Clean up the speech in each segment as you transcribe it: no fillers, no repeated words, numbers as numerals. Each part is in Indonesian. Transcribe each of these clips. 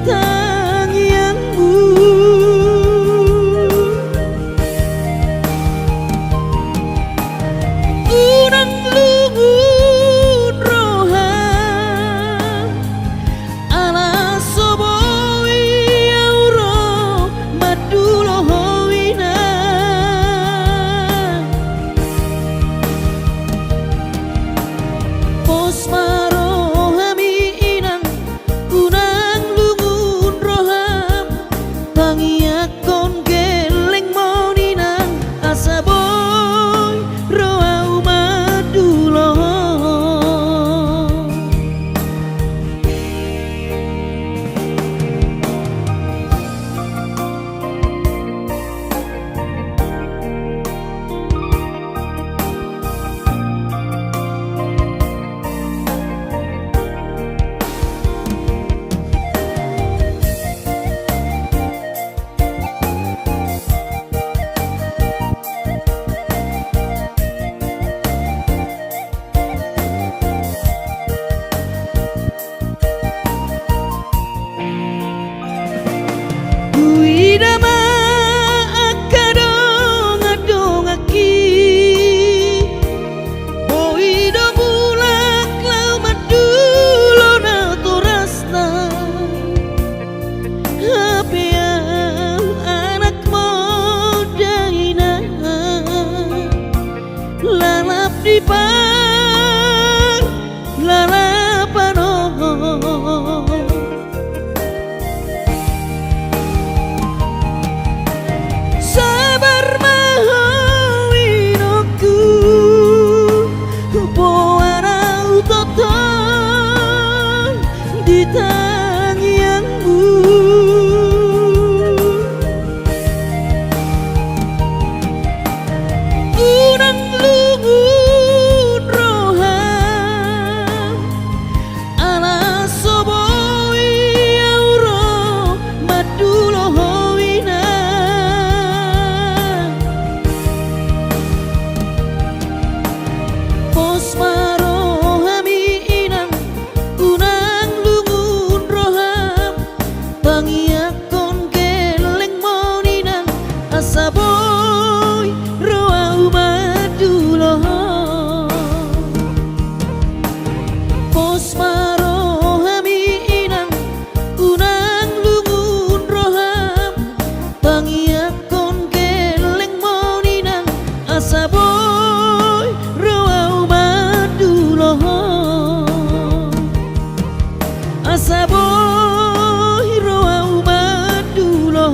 tangyanganmu. Unang lungun rohan ala soboi auro madulo hoina. Pos marohami inang unang lungun roham pangiakon geleng moninang asaboy roau madulo. Kuidama akadong adongaki boido bulak lau madulo na torasna hapian anak modaina lalap di par lalapano. Sabar mahawinoku poarau toton di tangyanganmu. Unang lungun rohan ala soboi auro madulo hoina. Pos marohami inang unang lungun roham pangiakon geleng moninang asaboy roau madulo. Pos marohami inang unang lungun roham pangiakon geleng moninang asaboy roau madulo. Asaboy roau madulo.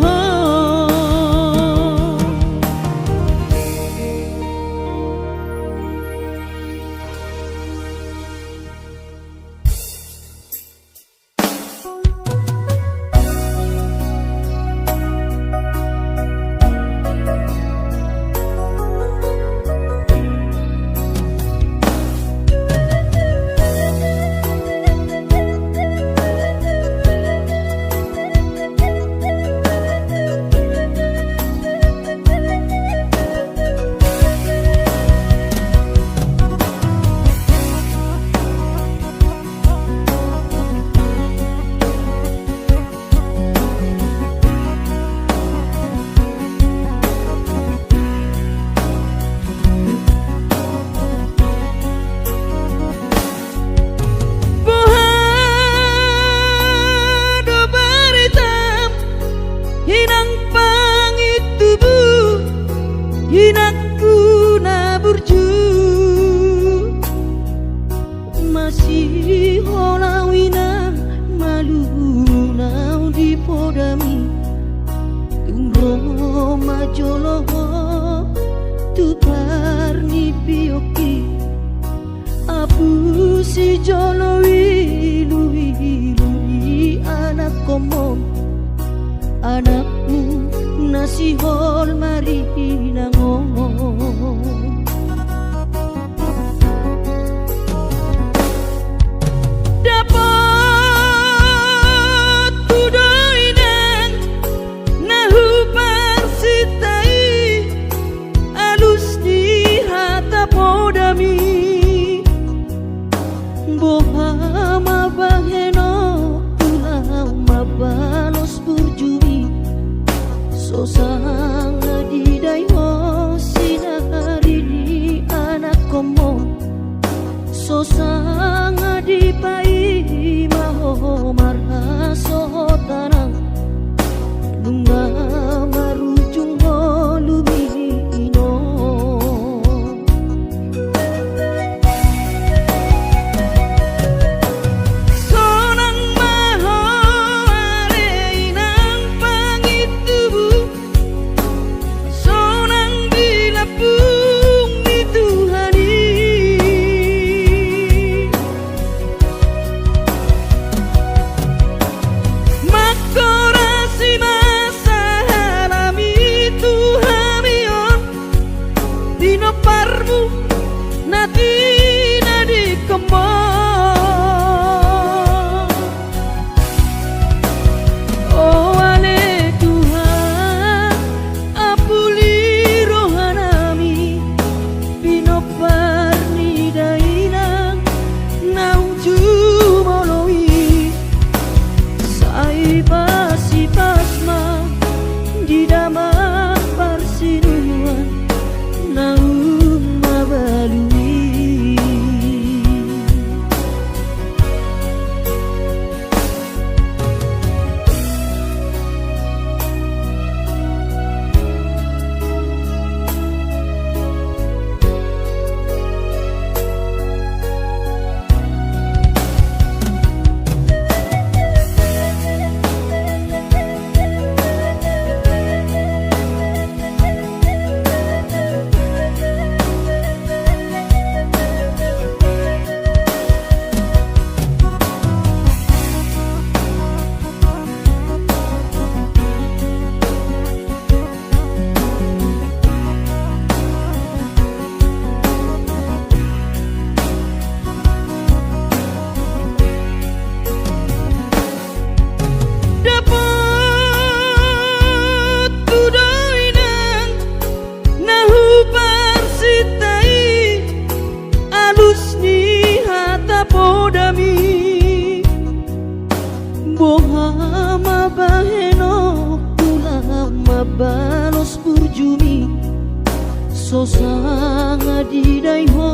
so sanga di dai ho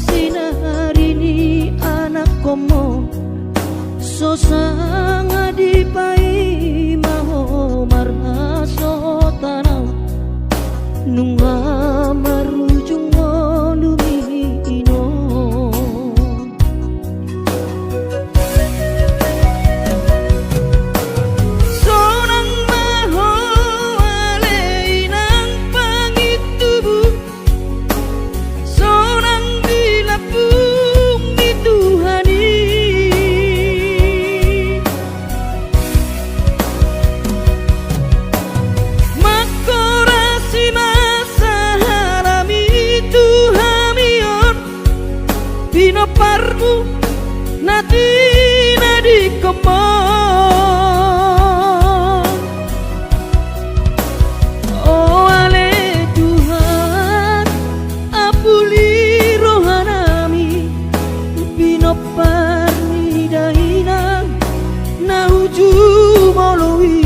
sinarini anak komo so sanga di pai maho marhaso tanau nunga marujung lumino sonang maho aleinang pangitubu sonang dilapung dituhani makorasi Pino parmu nati nadi komong oh ale Tuhan apuli rohanami Pino parni daina na uju moloi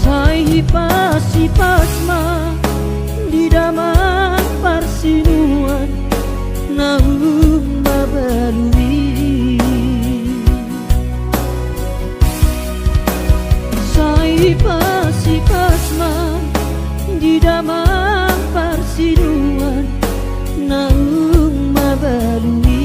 sai hipas-hipasma di daman parsinuan naum babalui sai pasma di damang parsiduan naum babalui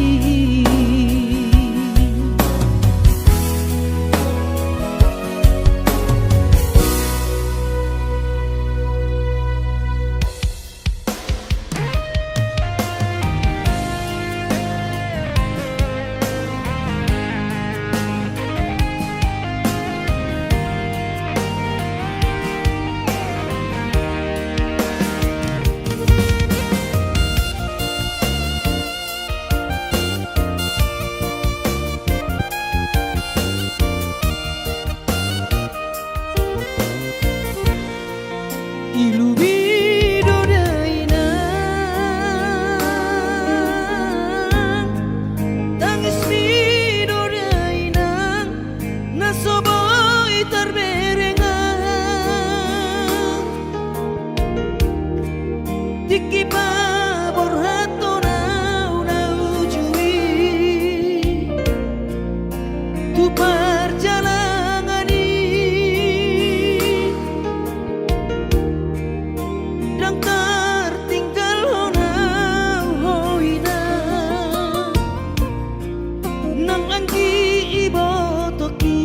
Ilumido dainang tangis mido dainang nasoboy terberengang tiki pabor hato na ujui tu perjalanan dan tertinggal honau hoina nang anggi ibo toki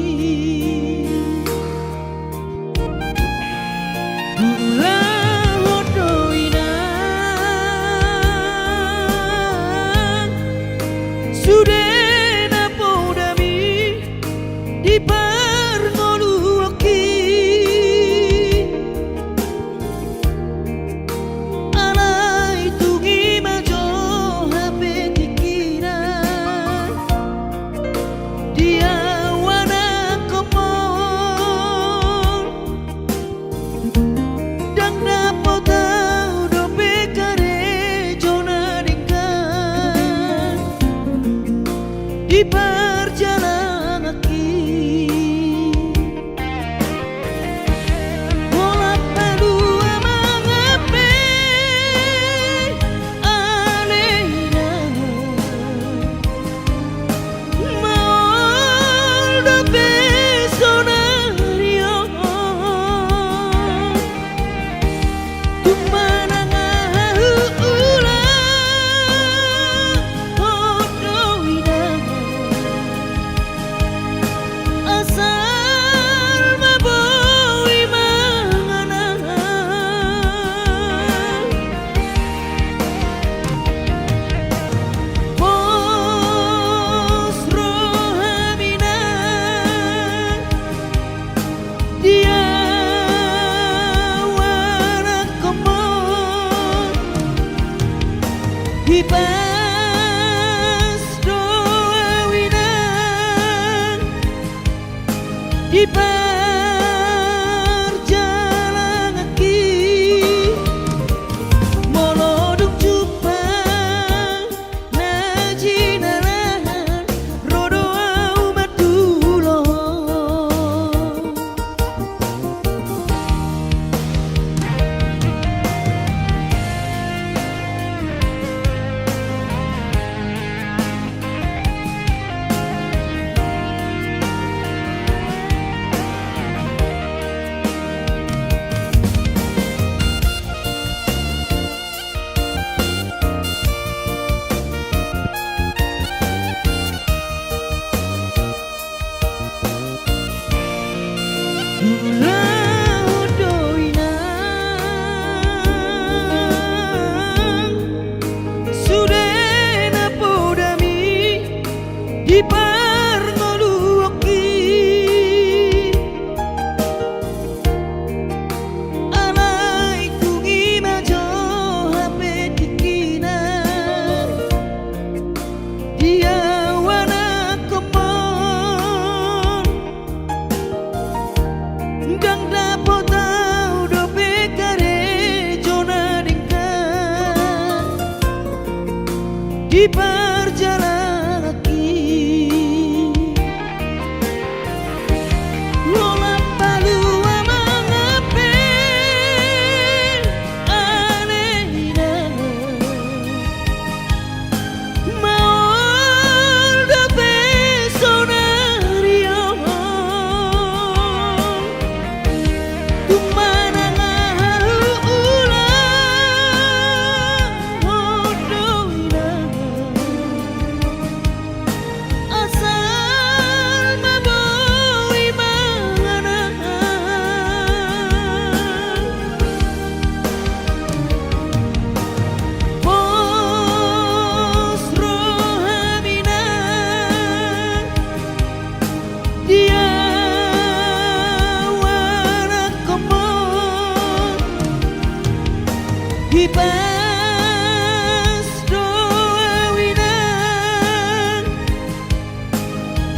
gula hodoina sudena podami di parngoluoki di perjalanan ki bola padu amangape aleina mal da pesonario Hipas doa winang di perjalanan ki moloduk jupang najinaran rodo umat dulo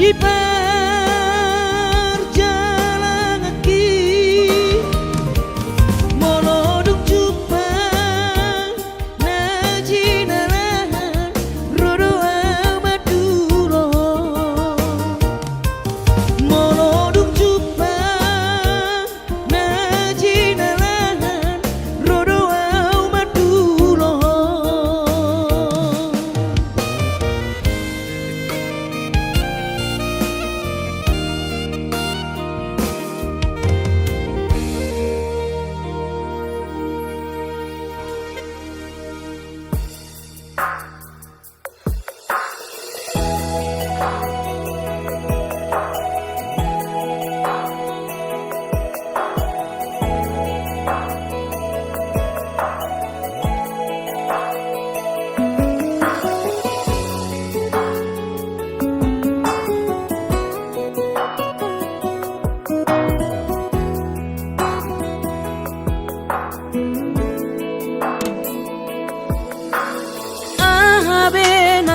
di perjalanan ki moloduk jupang najinalan rodo amadulo moloduk jupang najinalan rodo amadulo.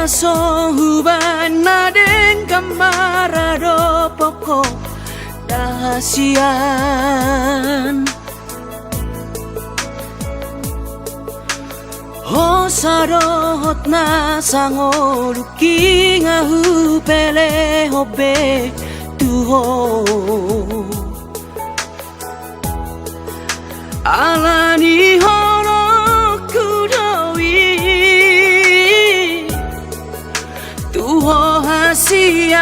Sohuban na den kamarado poko dahasian Hosarohot na sangoruki ngahu pele hobe tuho alani horo tuho hasian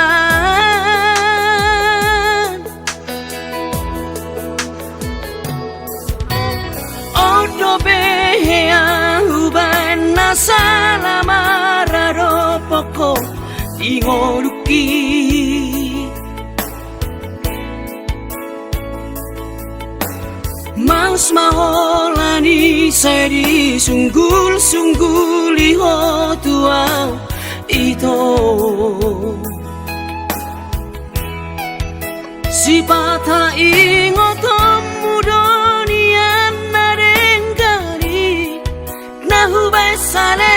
odo behea huban nasala mararo poko ingoruki Mas maholani seri sunggul liho tuau ito si pata ingotom mudonian narengkari nahu besale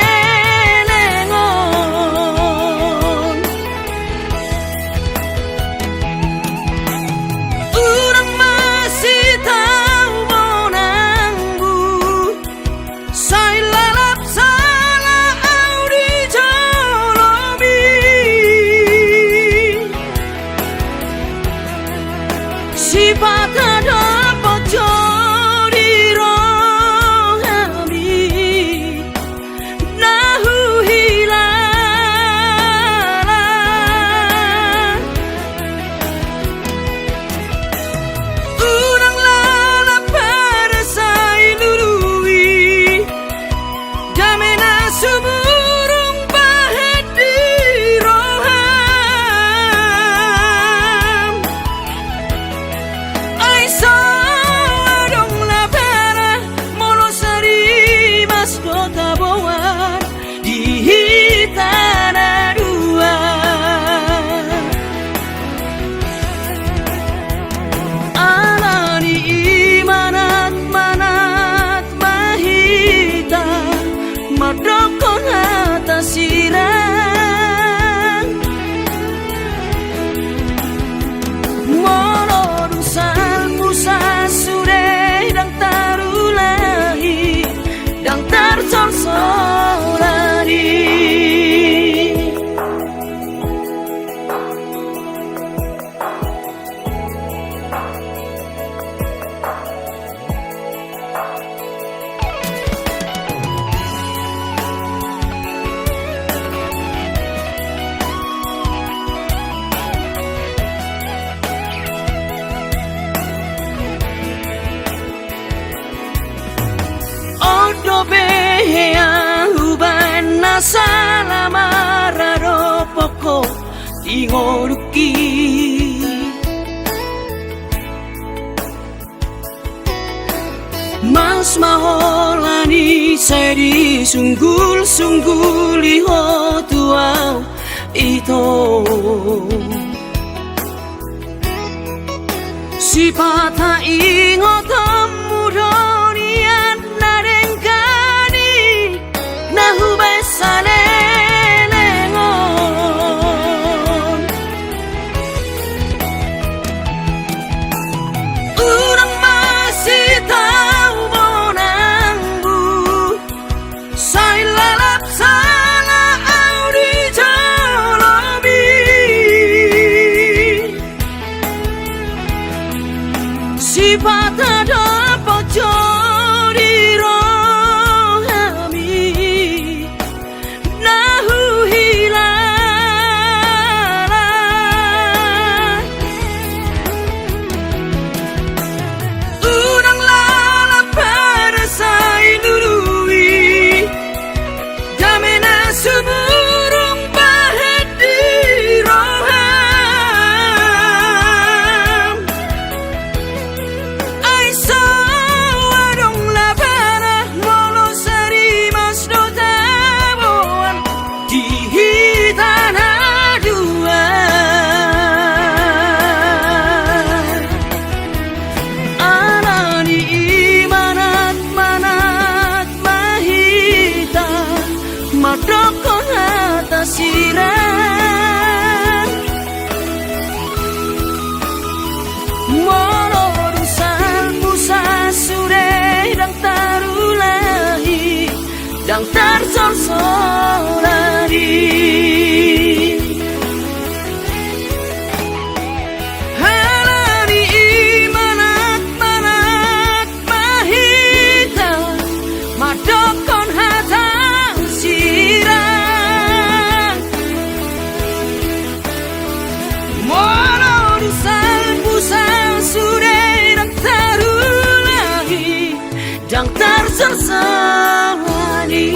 lengon urang masih tahu monangbu saya lalap salah audi si pata dapat jodi rohami nahu hilang urang lalap pada saya lului damena suburung bahet di roham madokon atas sirang molodung salmusa sure dang tarulahi dang tarsorsorani behea huban nasala mararo poko ingoruki Mas maholani seri sunggul liho tuau ito si pata ingotom mudonian narengkani nahu besale lengon tada pojori rohami nahu hilala urang lala pada sai nurui damena suburung bahet di roham ai sawarong labana molo sari mas do tabuan di hitana dua anani imanat manat mahita madokon atas sirah molo dusan musa sure dang tarulahi dang tarsorsorari halani imanat manat mahita madokon hatang sirah molo dusan musa sure dang tarulahi dang tarsorsorari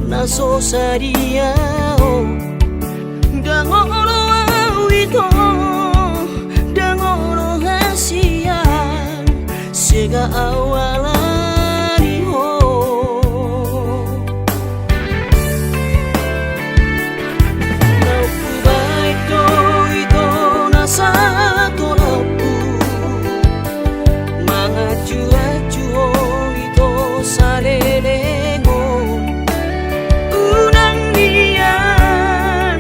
naso sadiao dangoro awito dangoro hasian sega awalani ho naupu baito ito nasa tolapu mangaju-aju ito sarelengo unang niyan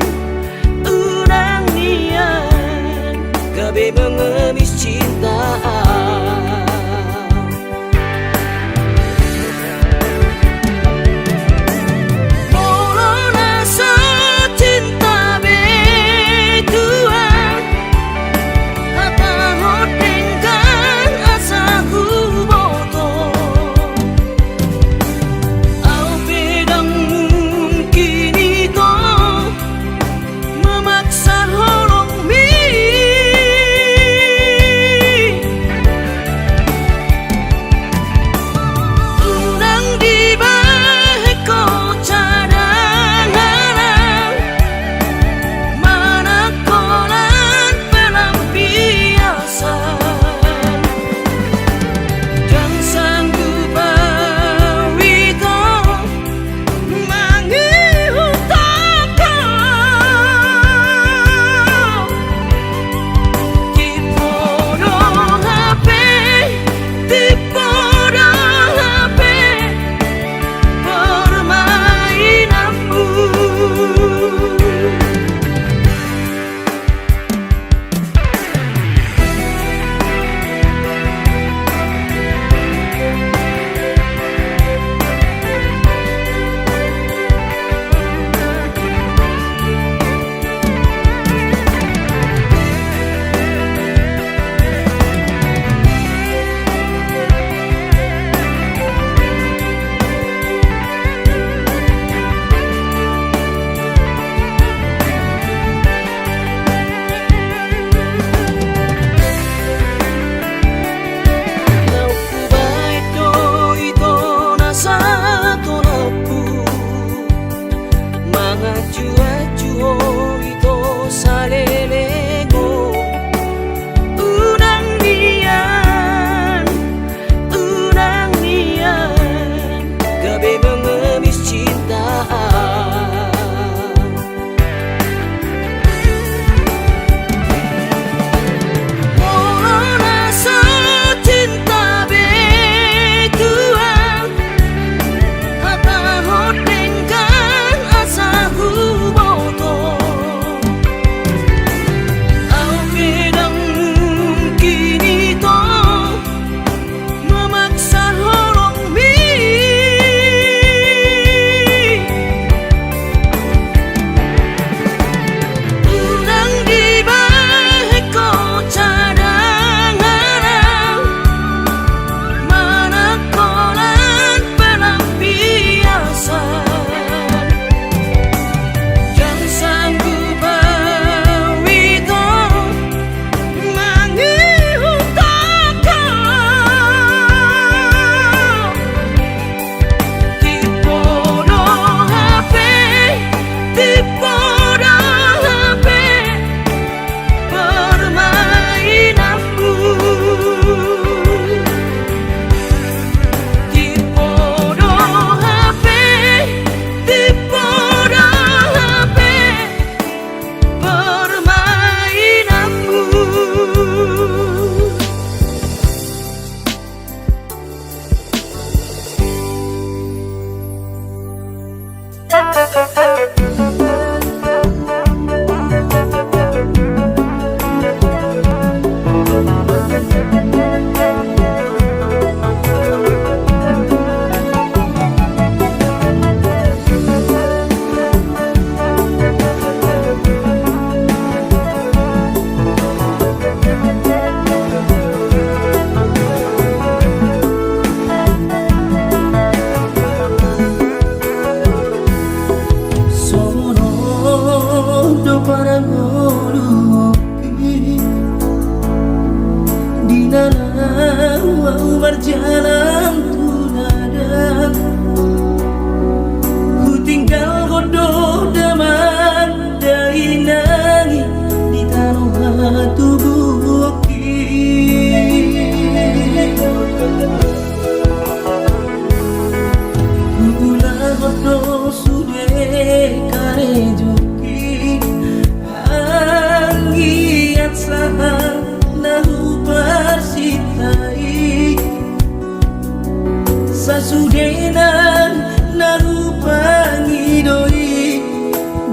Sasudenan narupangi doi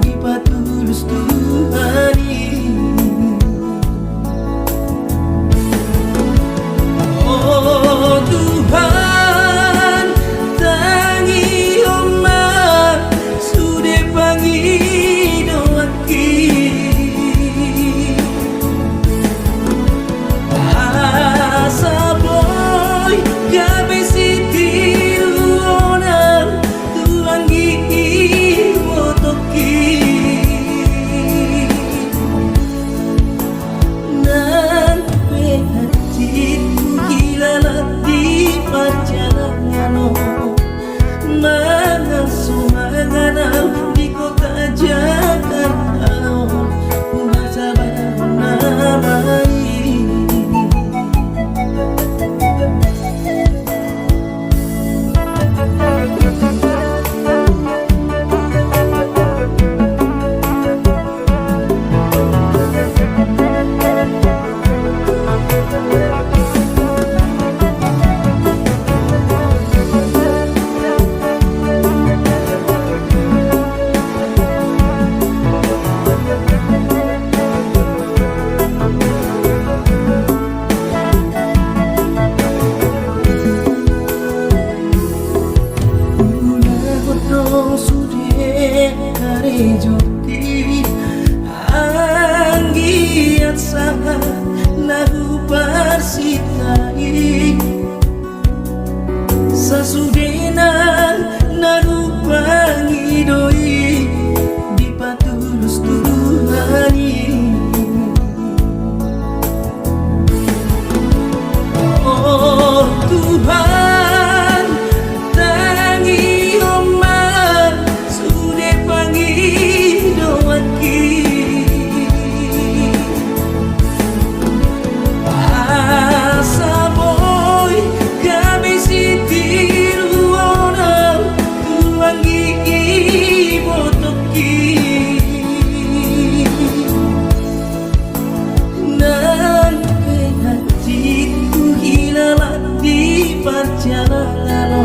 di patulus Tuhani. Oh Tuhan, tangi oma sude pangi doaki. Asa boy gabe siti uona tuangi wotoki. Nan penhati di perjalanan mana sumanganam di kota Jakarta masa namai. Joti anggiat sangat lagu persitai sasudenan narupangi doi di patulus Tuhani. Oh Tuhan, tangi oma sude pangi doaki. Asa boy gabe siti ruona tuangi botoki. Nan penhati hilala di perjalanan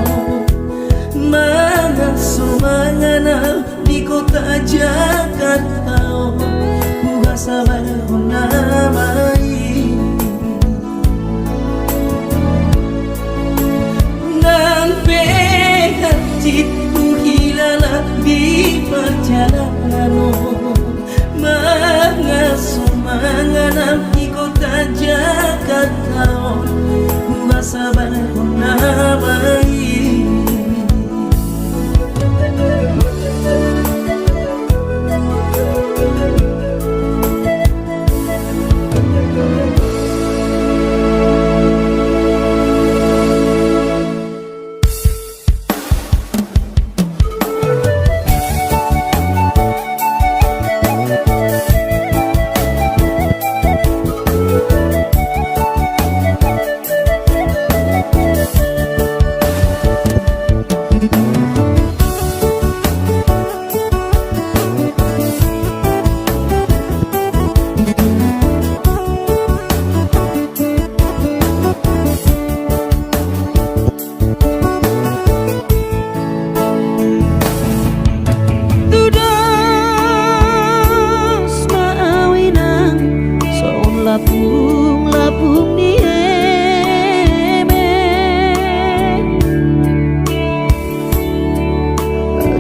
mana sumangana di kota Jakarta kuasa namai. Nan penhati hilala di perjalanan mana sumangana di kota Jakarta kuasa namai. Lapung ni eme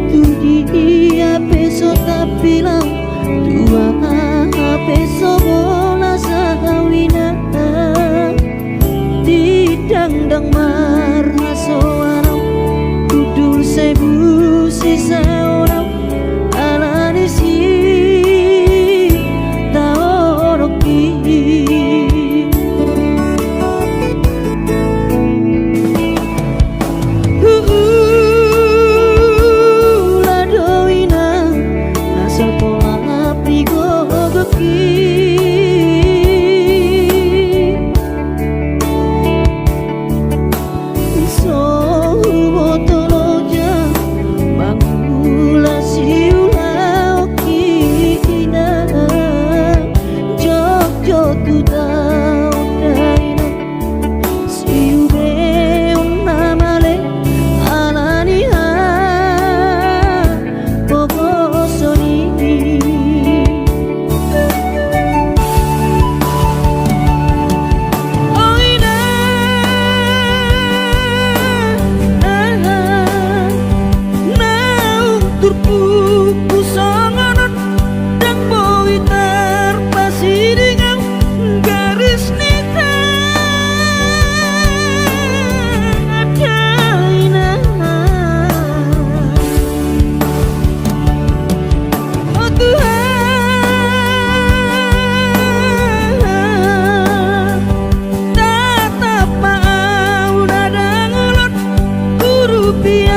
tu dia peso tapilang tua peso bola sawina didang-dang marhaso arau dudul sebu sisa orang ala desi taoroki. So botoloja bangun Thank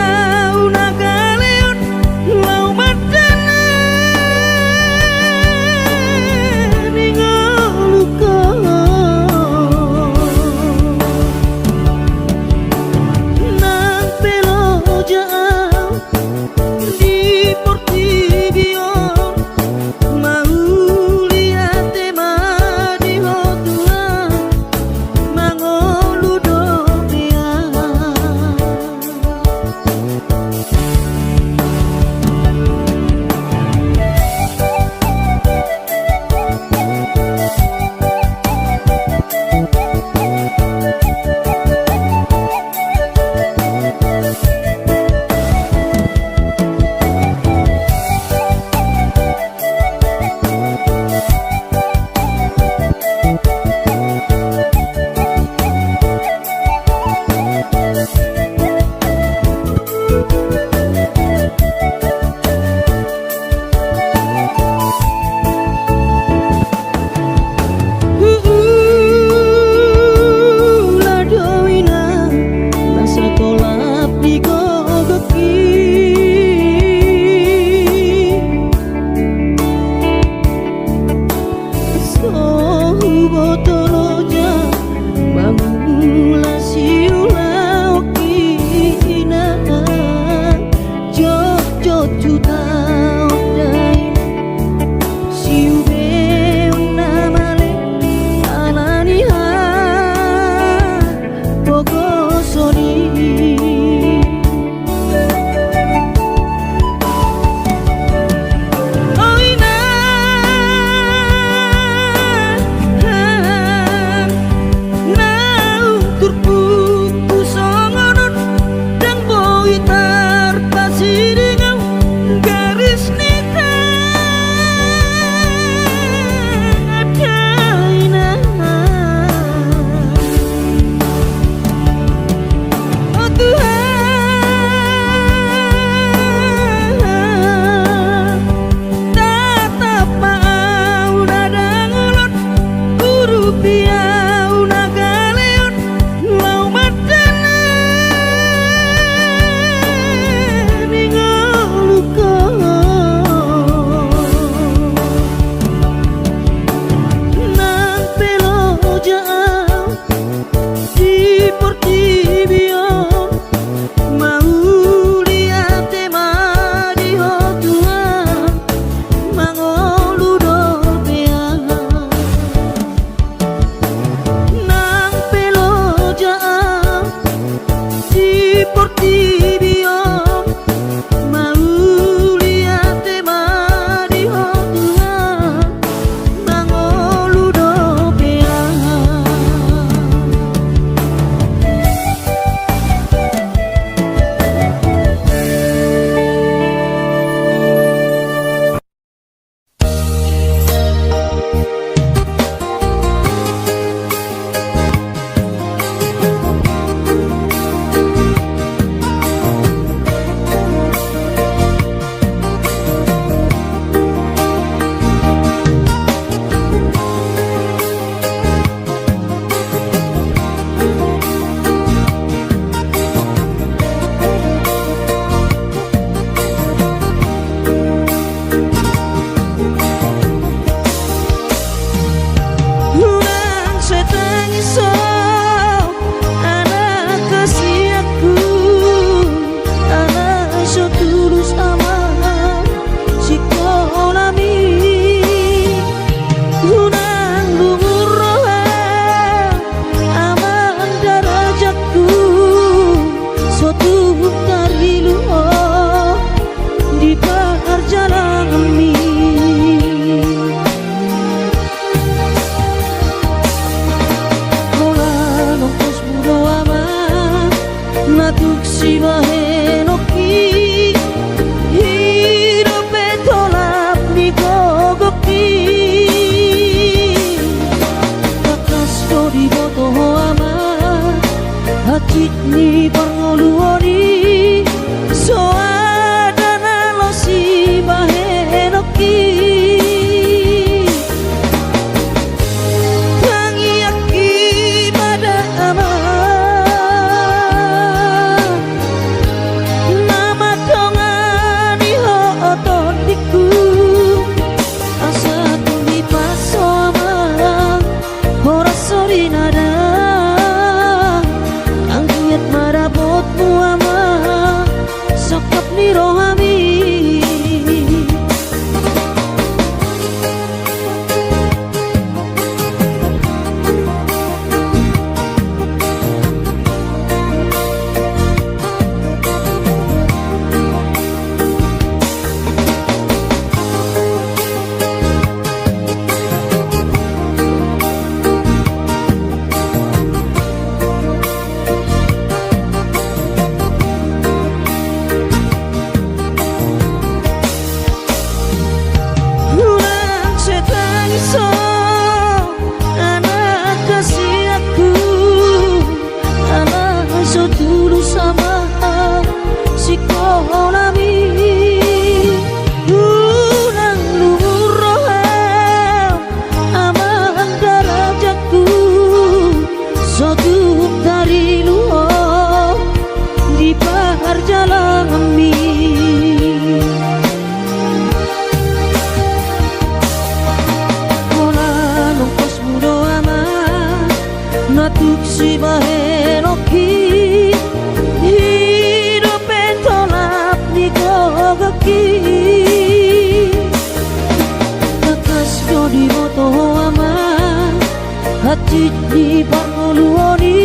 siji pangoluoni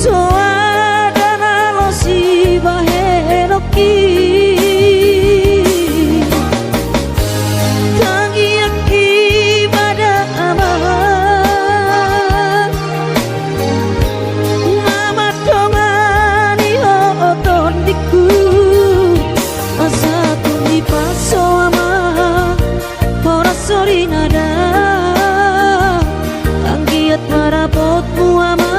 soadana lo si bahenoki tangi aki pada aman mama dongani oton diku asa tumi paso ama ora sori nada anggiat marapotmu ama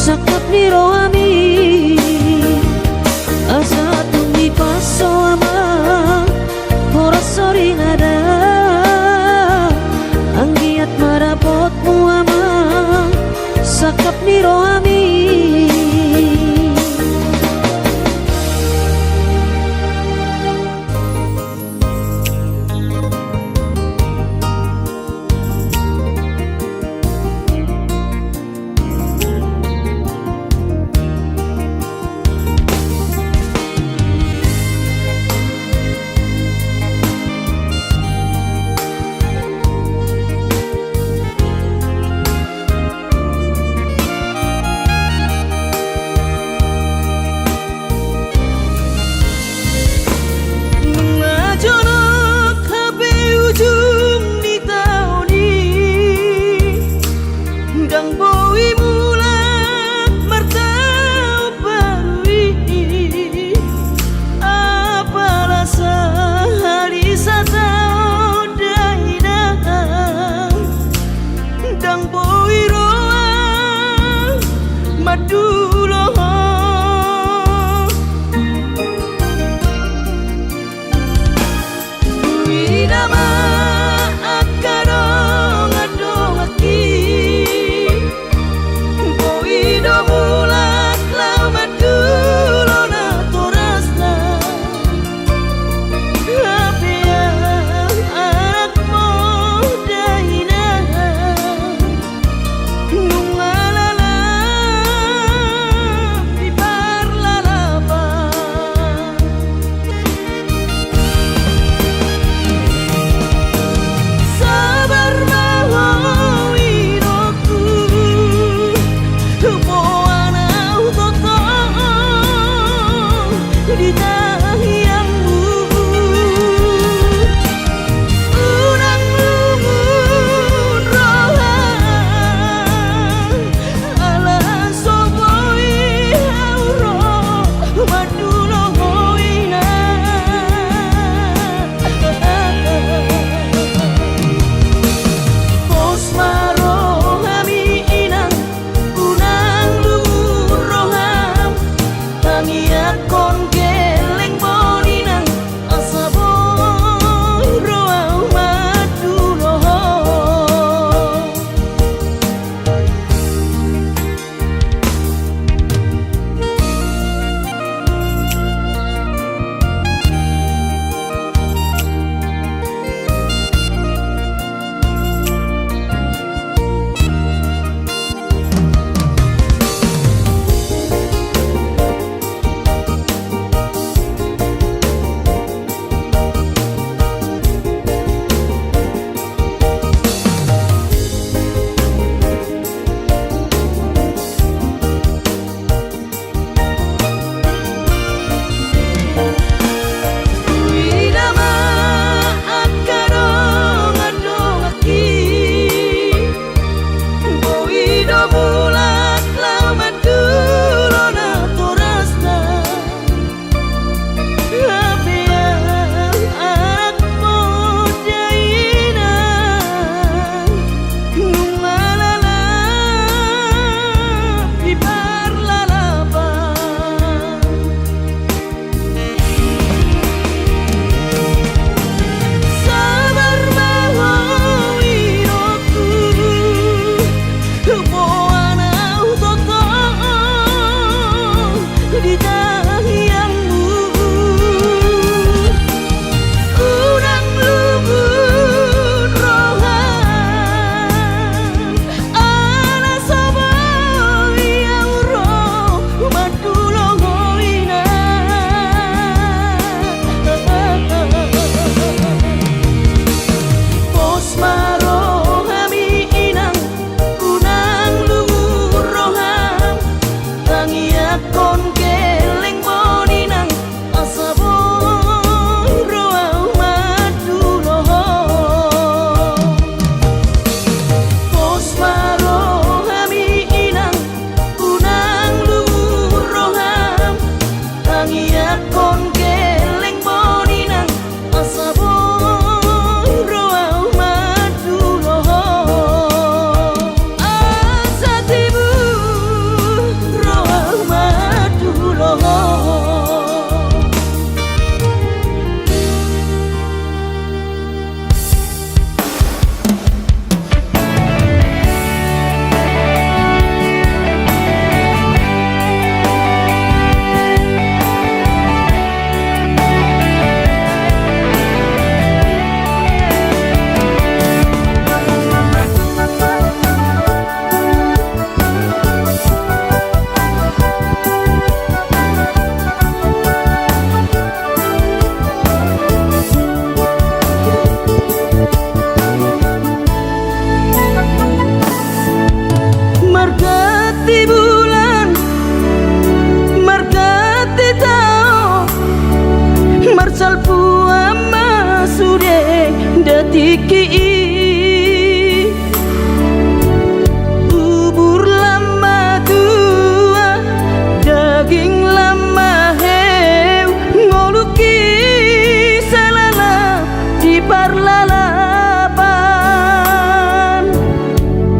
sakap niro ami asa tumi paso ama ora sori nada anggiat marapotmu ama sakap niro ami. iki bubur lama tua daging lama heu ngoluki salala di parlalapan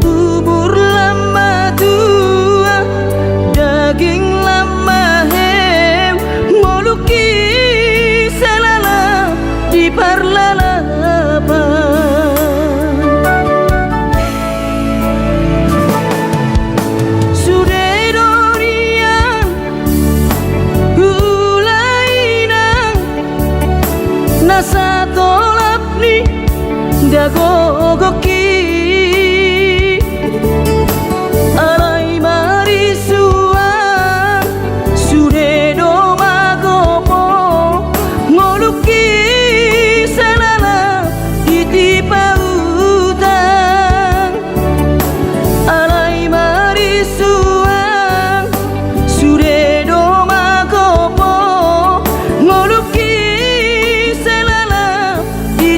bubur lama tua daging lama heu ngoluki salala di parlalapan nasa tolap ni dagogoki alai marisuang sude do magopo ngoluki salala itipa utang alai marisuang sude do magopo ngoluki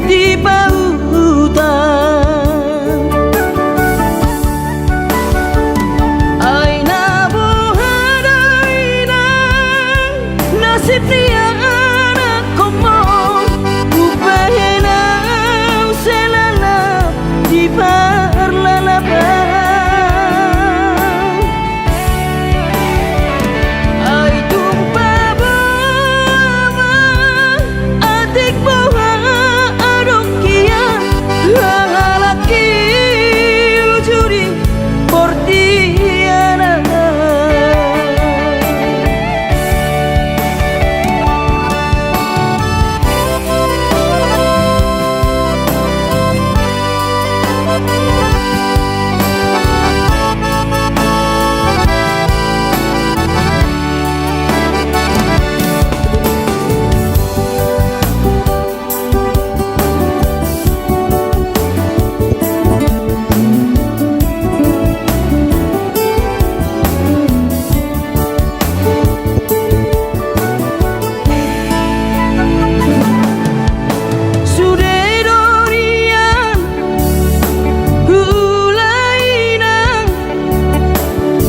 di pautan aina buhadainang nasib dia anak komo upahenau selala di parlalapan ai tumpah bawa adik bawa lalaki ujuri portiana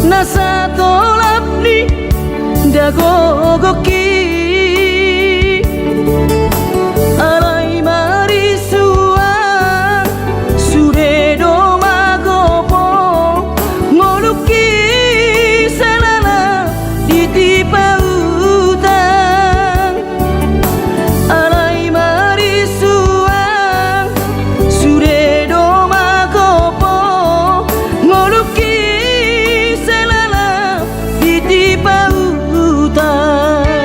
nasa tolap ni dagogoki alai marisuang sude do magopo ngoluki salala ditipa utang alai marisuang sude do magopo ngoluki di pautan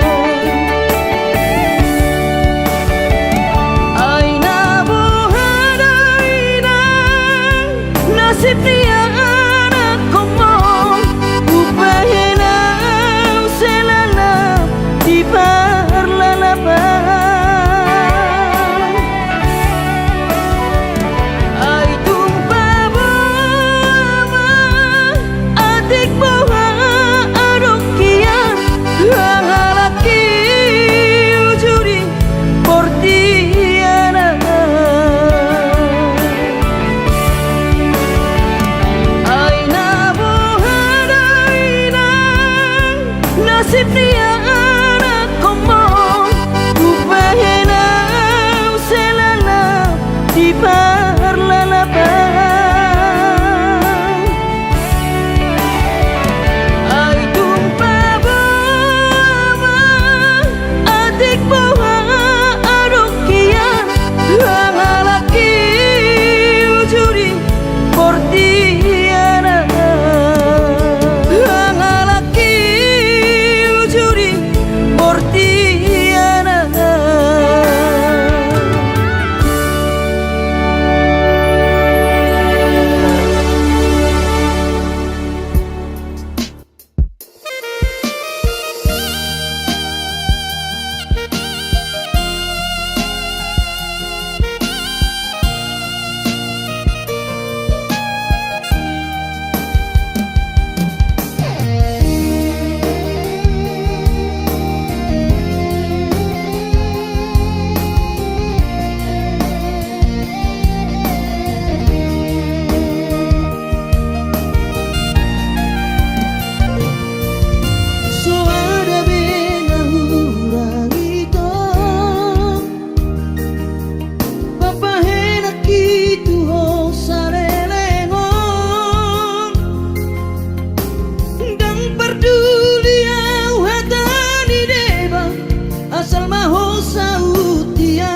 asal maho sautia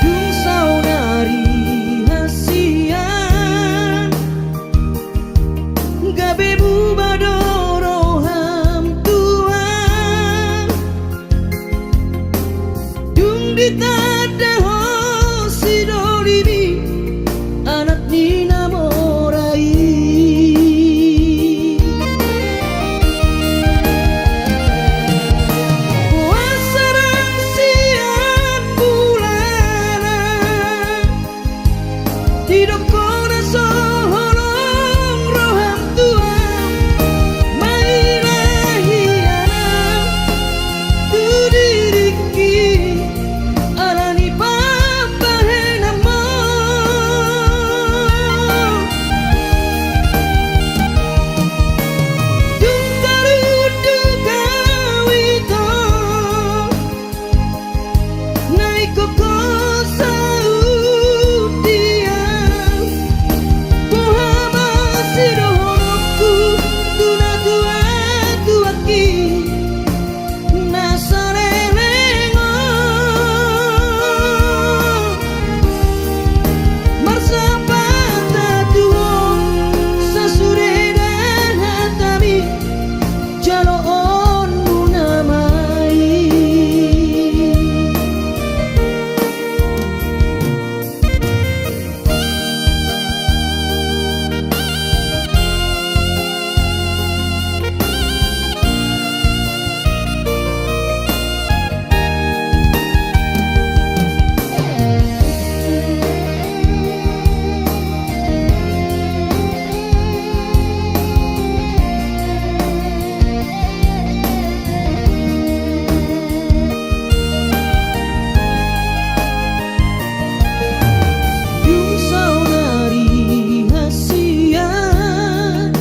dung saudari hasian gabe bubadoro ham tua dung ditada ho sidolibi anak dinamorai puasarang siang bulana hidup kona soholong roham tua mainahiana tu diriki alani pampahenamo Jungkarudu kawito naiko kosa udia Pohama sirohku tuna tua tuaki nasarenengo marsapata tuo sasureda hatami jalo onu namai Dung saudari hasian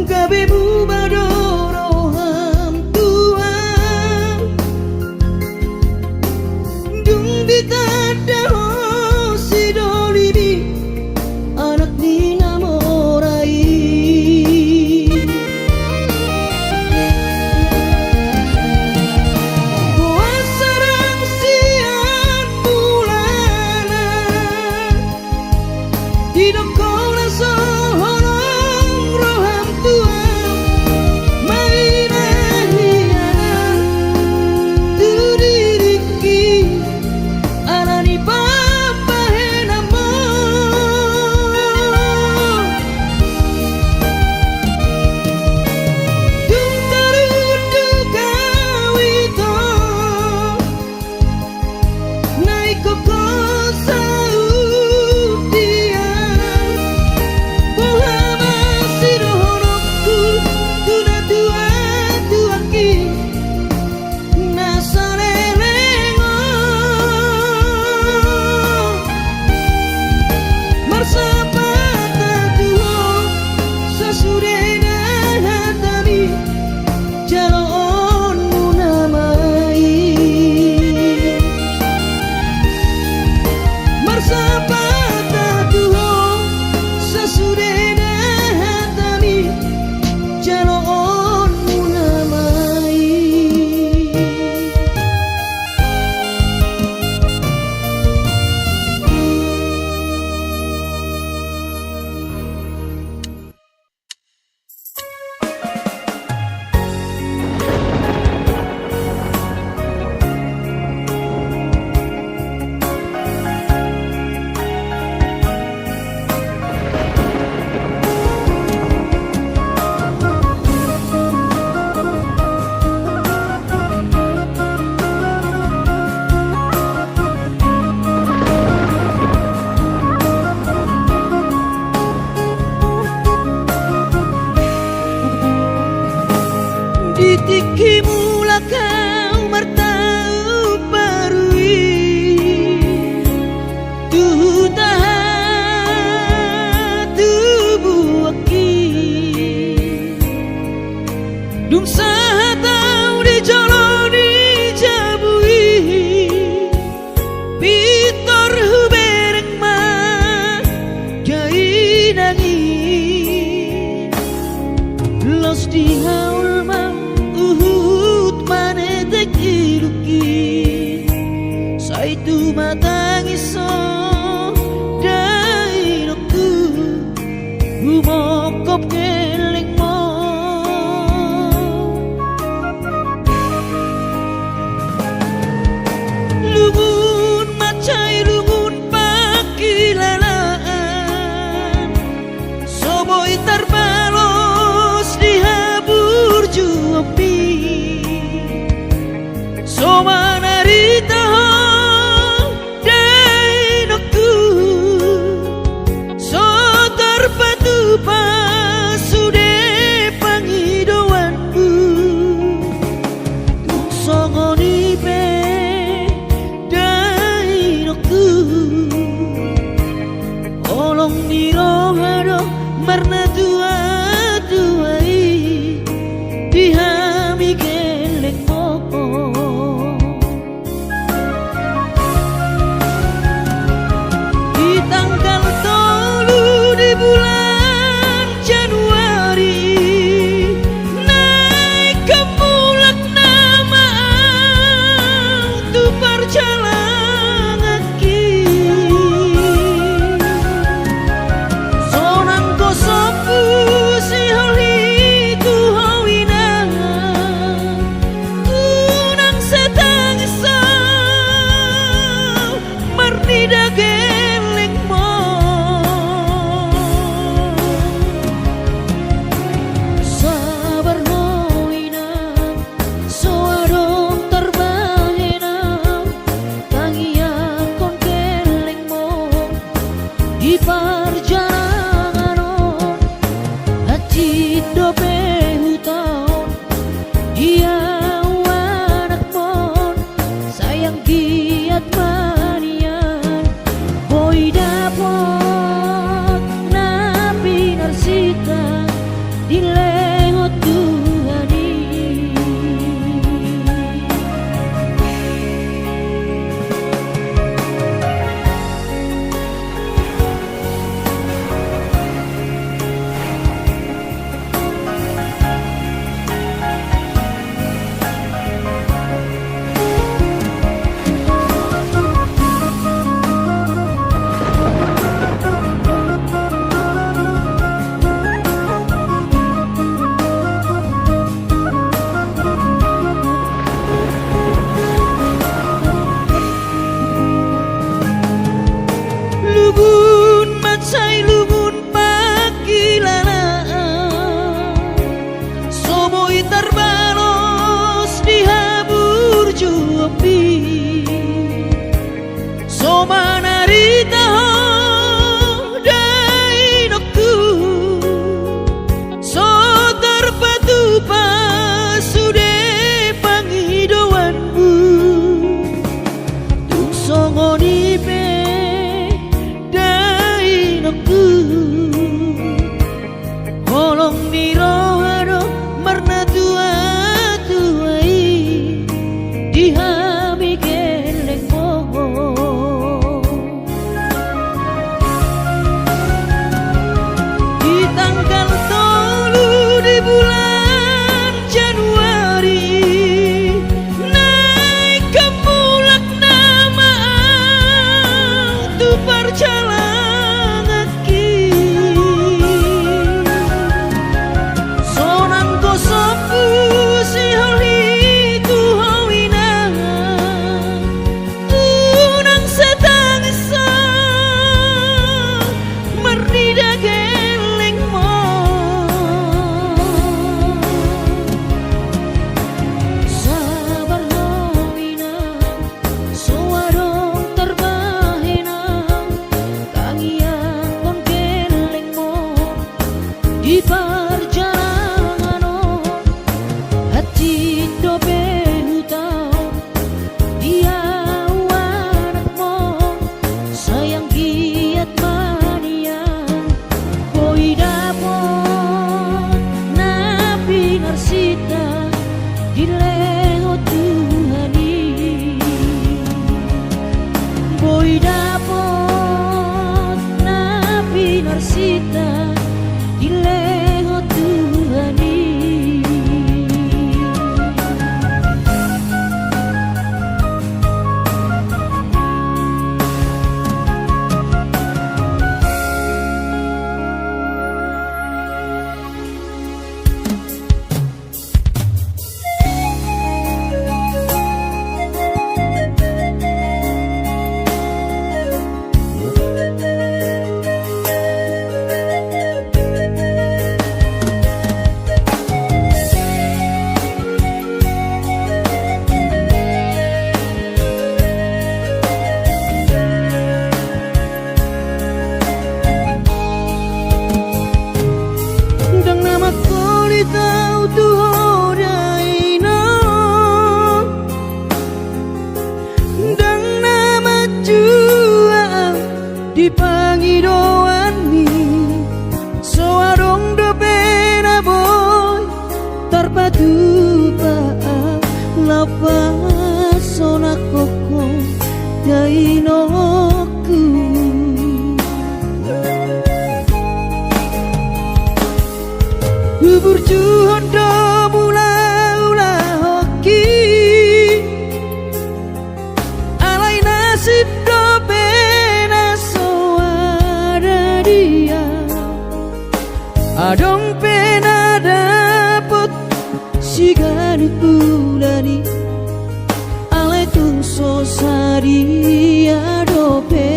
gabe bubadoro ham tua dung ditada ho sidolibi anak dinamorai puasarang siang bulana hidup kona soholong roham tua mainahiana tu diriki alani pampahenamo Jungkarudu kawito naiko kosa udia Pohama sirohku tuna tua tuaki nasarenengo marsapata tuo sasureda hatami jalo onu namai marsapata tuo sasureda hatami jalo onu namai Ditiki mula kau martau parui tu tahan tubuh aki dung sahatau di jolo di jabui pitor hubereng ma jai nangi Los di haul ma uhut mane tekiluki Saitu matangiso dainoku Bumokop keling mo Lungun macai lungun pakilalaan Soboi terbalos dihabur juapi Soma narita dainoku So terpatu pasude pangidoanku Tuk songoni pe dainoku Olong dirohado marna tua-tuai Dihami geleng moko Di tanggal 3 di bulan Januari Naik ke mulak nama tu perjalanan aki Sonang kosopu si holi tu hawina Unang setangisa Marnida geleng mo Sabar hawina Soadong terbahena Tangian kon geleng mo Di perjalanan hati dobe hutau Dia anak mon sayang giat manian Boy dapot napi narsita di lehot Tuhani Lungun macai lungun pakilalaan Soboi terbalos dihabur juapi Soma narita dainoku So terpatu pasude pangidoanmu Tung songoni pe dainoku Kolong nirohado marna tua-tuai Dihami geleng moho Di tanggal 3 di bulan Januari Naik ke mulak nama tu perjalanan aki Sonang kosopu si holi tu hawina Unang setangisa Marnida geleng mo Sabar hawina Soadong terbahena Tangian kon geleng mo Di perjalanan hati dobe hutau Dia anak mo sayang giat manian Boy dapot napi narsita di lehot Tuhani Boy dapot napi narsita di lehot pesona koko dainoku bubur juhondo mula-ula hoki alai nasib do pena soara dia adong pena dapet sigari bulani alai tung sosari adope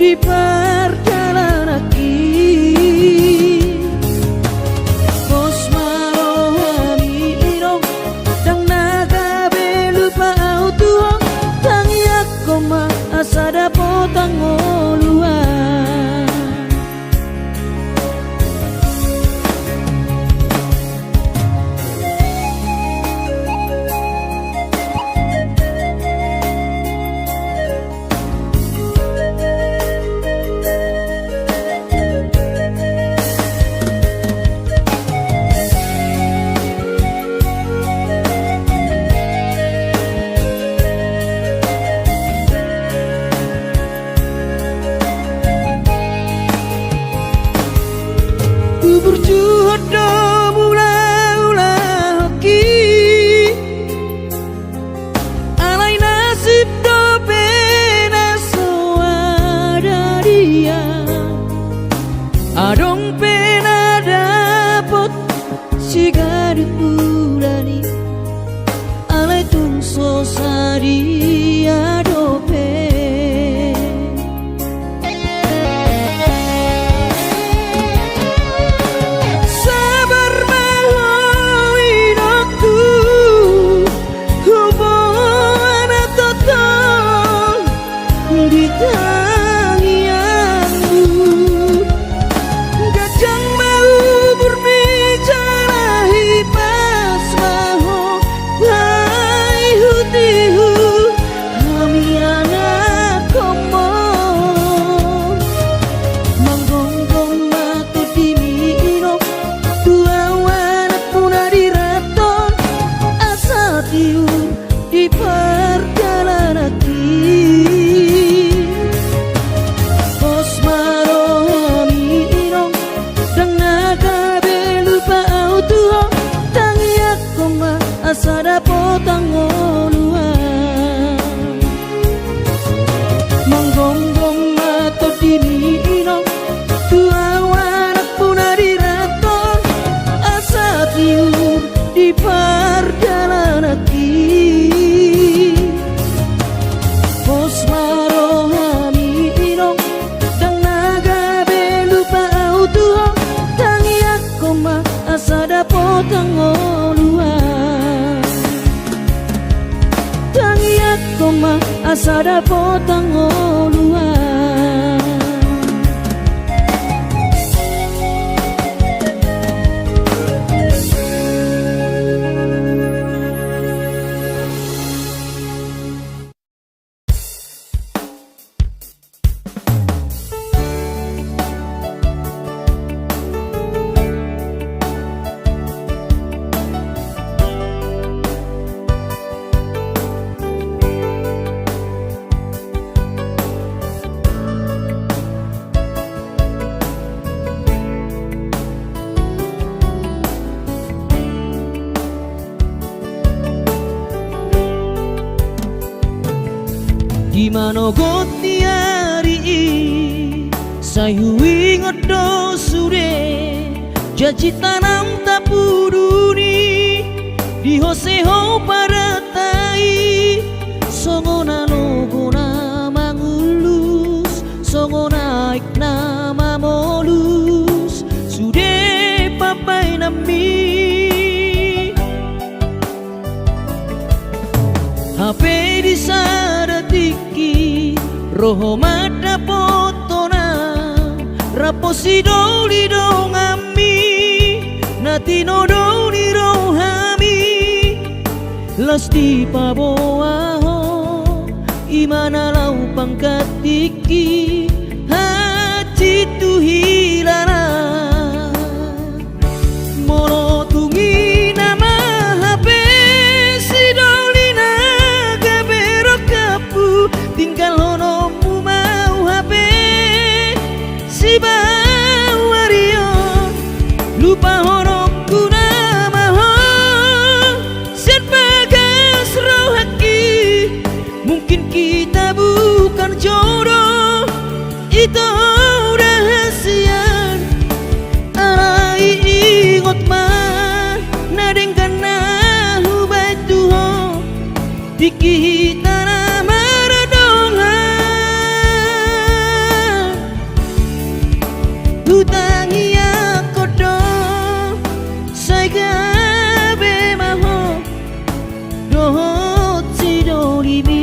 di perjalanan bos marohani irong dang naga belupa auto tang yakoma asada potang oluan berjuhodo mula-ula hoki alai nasib do pena soada dia adong pena dapot sigari bulani alai tung sosari adope di perjalanan bos marohani irong dang naga belupa auto tang yakoma asada potang oluan manggonggong mato dini irong tua warak punari raton asa tiur di perjalanan bos marohani irong dang naga belupa auto tang yakoma asada potang oluan tang yakoma asada potang oluan di mano goti ari sayui ngodo sure jaji tanam tapuduni di hose ho paratai songona logo nama songo naik nama molus sude papai nami HP di sadatiki roho mata potona raposi doli dongami nati nodoni rohami lasti paboaho imana lau pangkat tiki hati tu hilala molo tungi nama HP si dolina gabero kapu tinggal honomu mau HP si bawario lupa honokku nama ho sen bagas rohaki mungkin kita bukan jodoh itu rahasia arai ingot mah nadengkan nahu batuho tiki tanah maradongan hutangi akodo sai gabe maho dohot si dolibi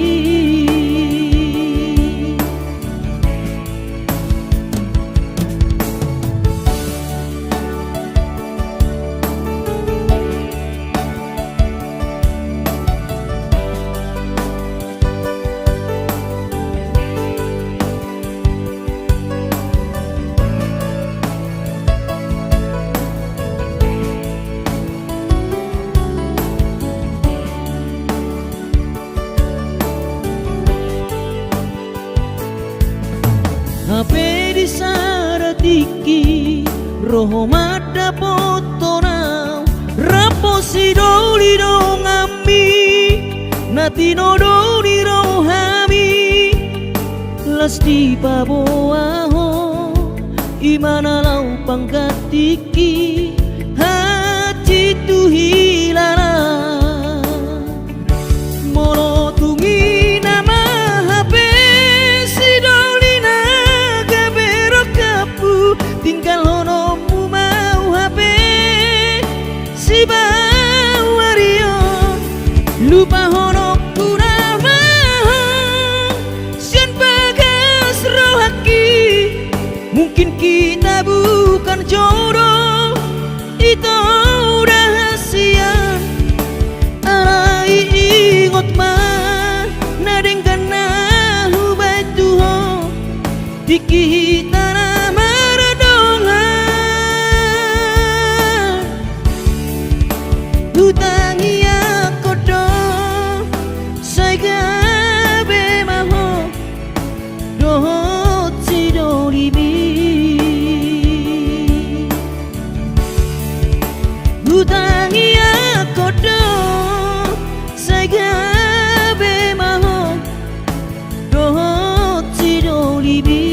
HP di saratiki roho mata potona raposi doli dongami nati nodoni rohami lasti paboaho imana lau pangkat tiki hati tu hilala molo tungi nama HP si dolina gabero kapu tinggal honomu mau HP si bawario lupa honokku nama sian bagas rohaki mungkin kita bukan jodoh itu rahasia arai ingot mah nadengkan nahu batuho tiki tanah maradongan hutangi akodo sai gabe maho dohot si dolibi hutangi akodo sai gabe maho dohot si dolibi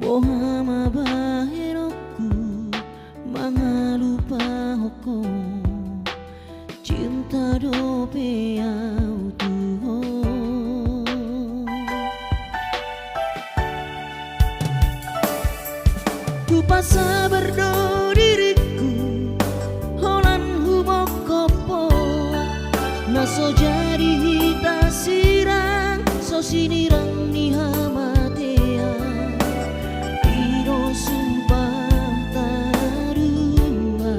bohama baheroku mangalupa hoko cinta dope autuho ku pasa berdiriku holan hubokopo naso jadi hita sirang so sinirang ni hamatea iro sumpah tarua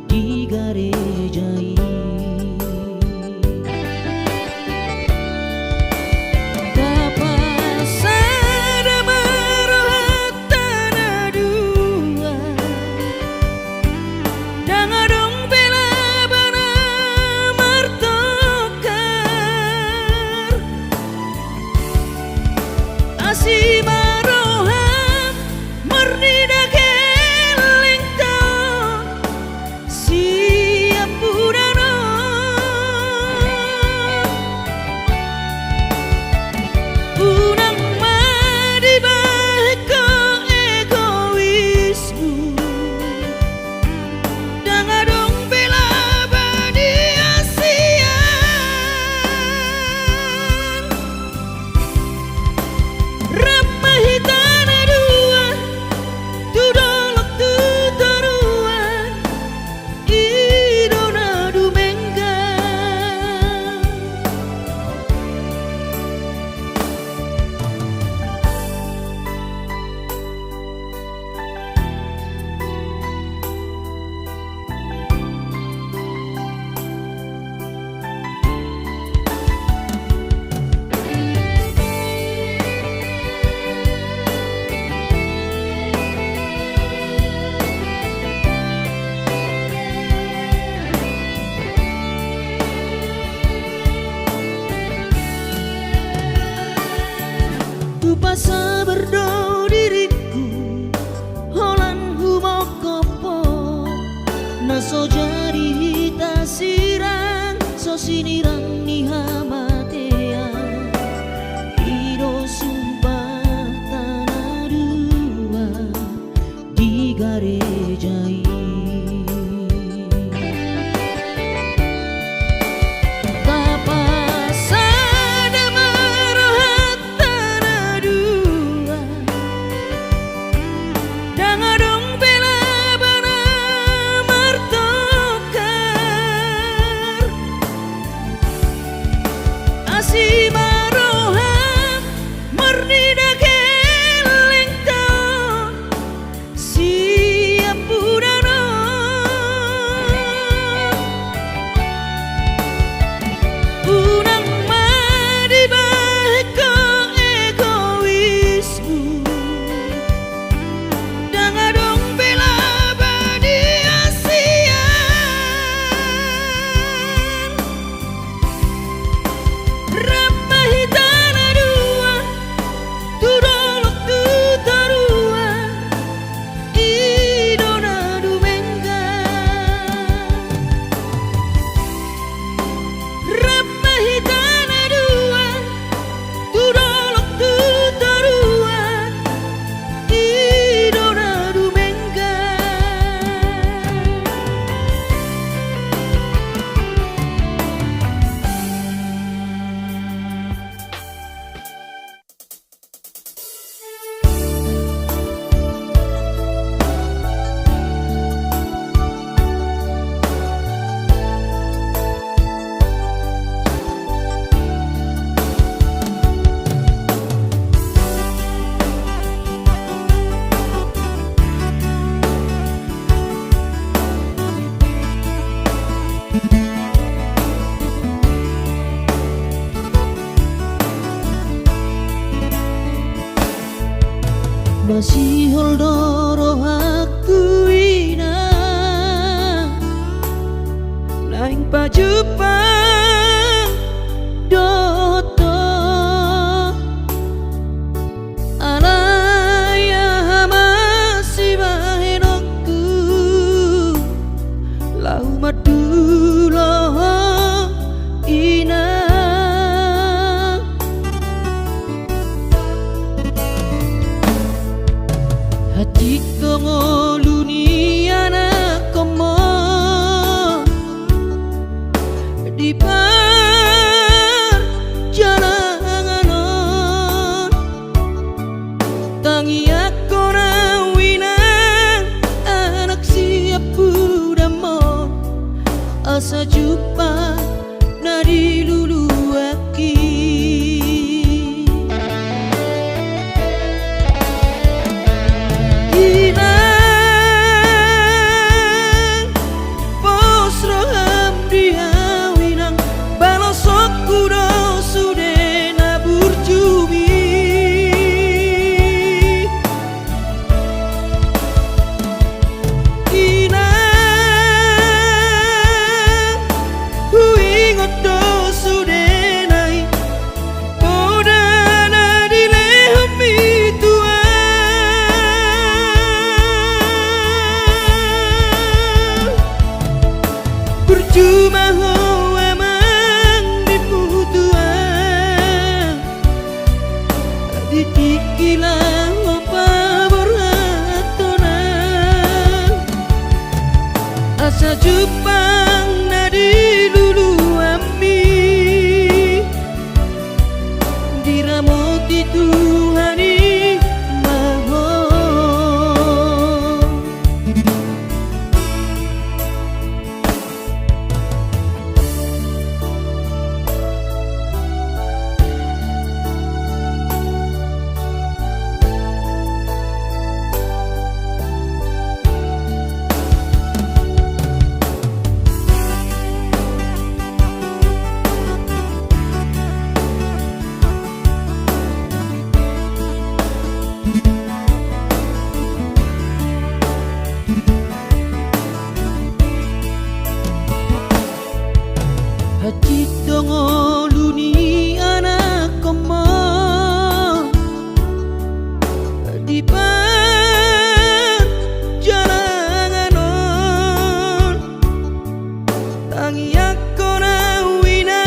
di garejai loro aku ina laing pajupang doto alaya masih bahenokku lau madulo ina hati kongoluni anak komo di perjalanan tangi aku rawinang anak siap budamon asa jumpa nadi lulu aki cuma hoa mang diputuan ditikilang apa beratona asa jupang nadi lulu ami diramoti Tuhani hati dongoluni anak komo di perjalanan tangi aku rawina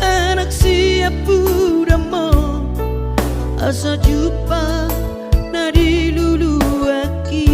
anak siap budamo asa jumpa nadi lulu aki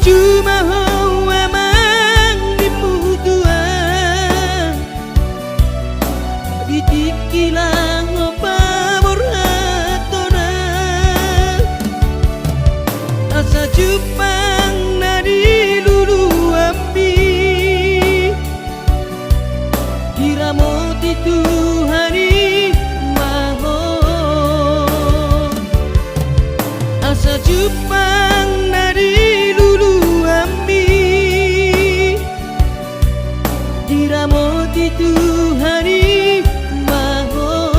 cuma hoa mang diputuan ditikilang apa beratona asa jupang nadi lulu ami diramoti Tuhani mahon asa jupang nadi diramoti Tuhani mahon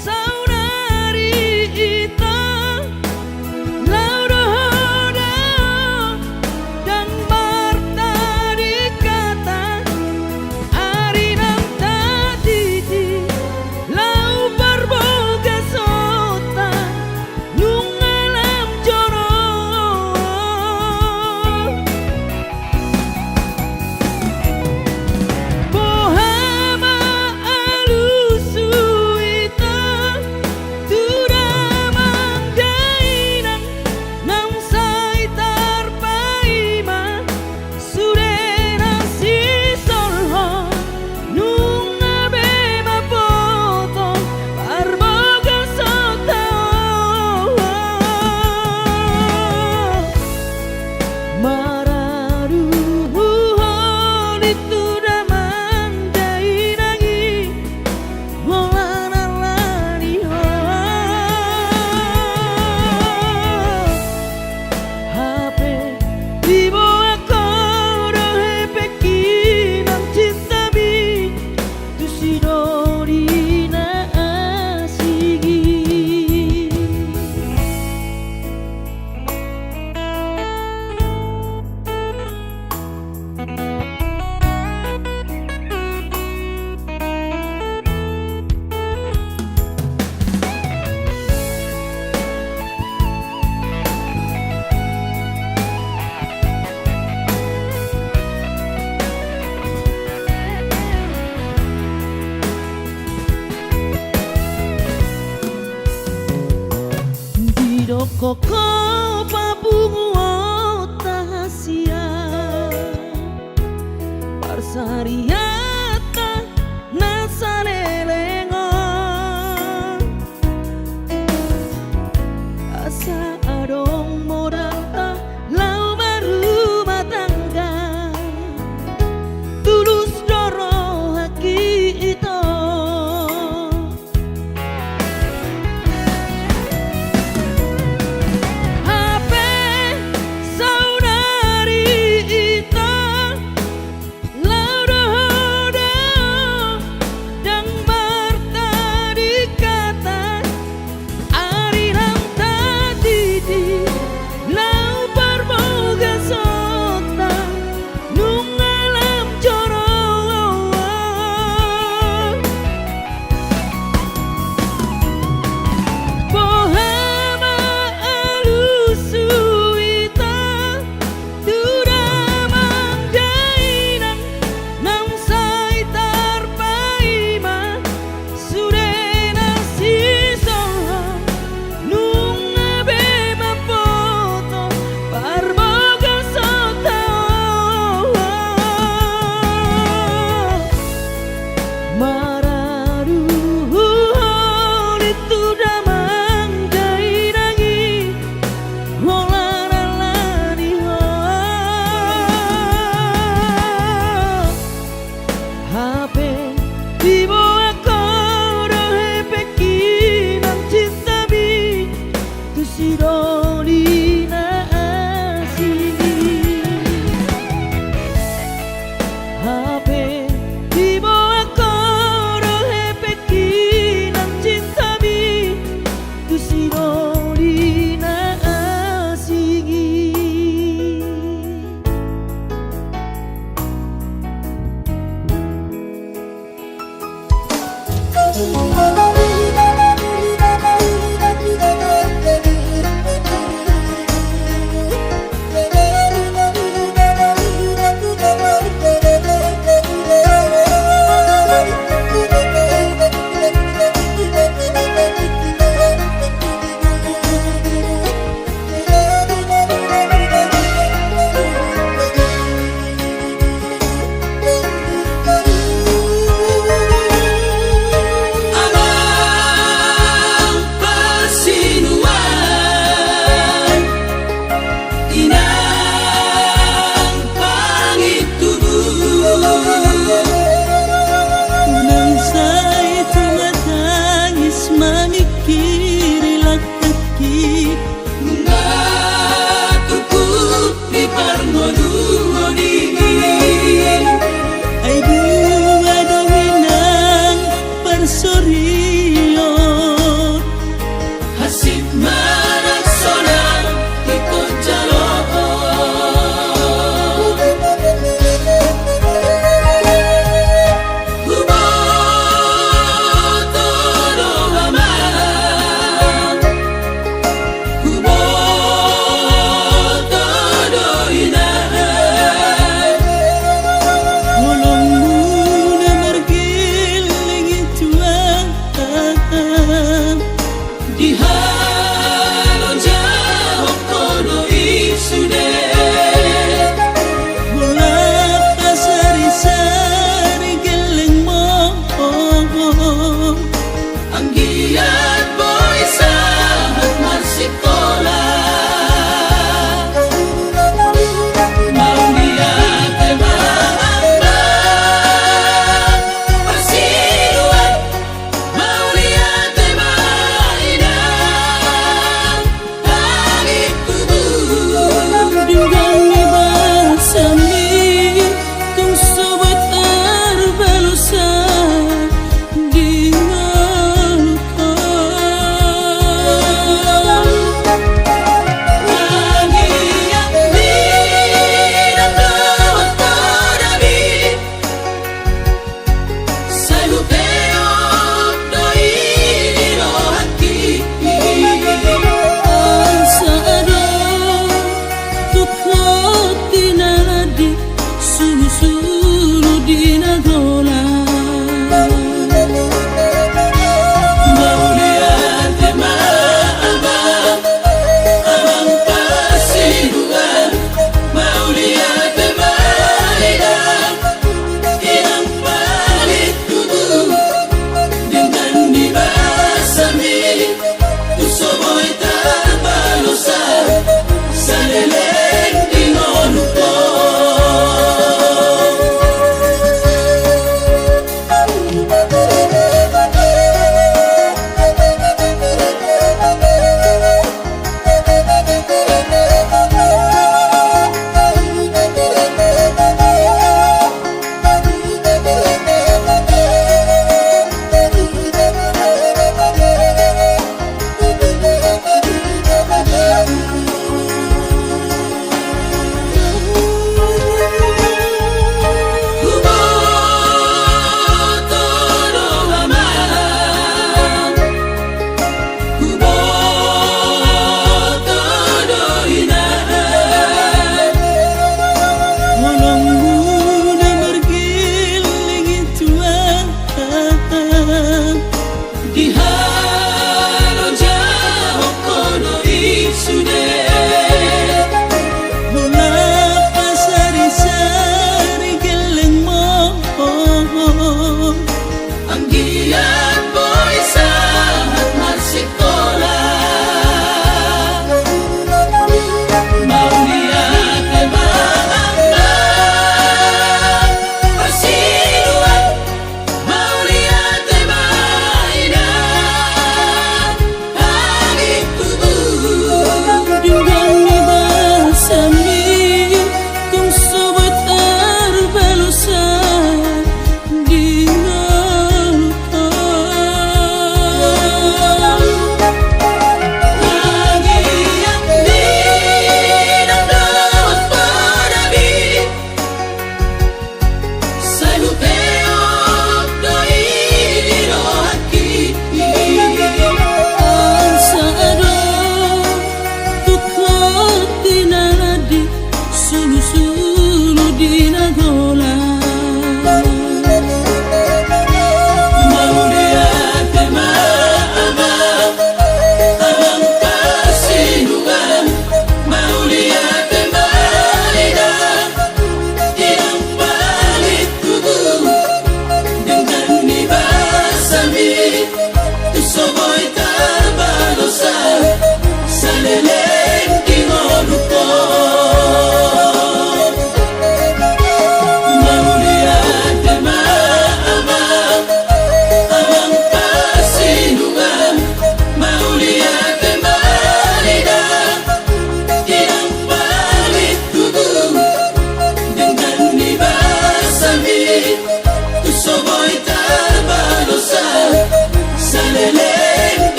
Saudari Ita Joko pabungo tahasia Parsariata nasanelengon Asa adong modal tak lau berumah tangga Tulus doro haki itu Hasib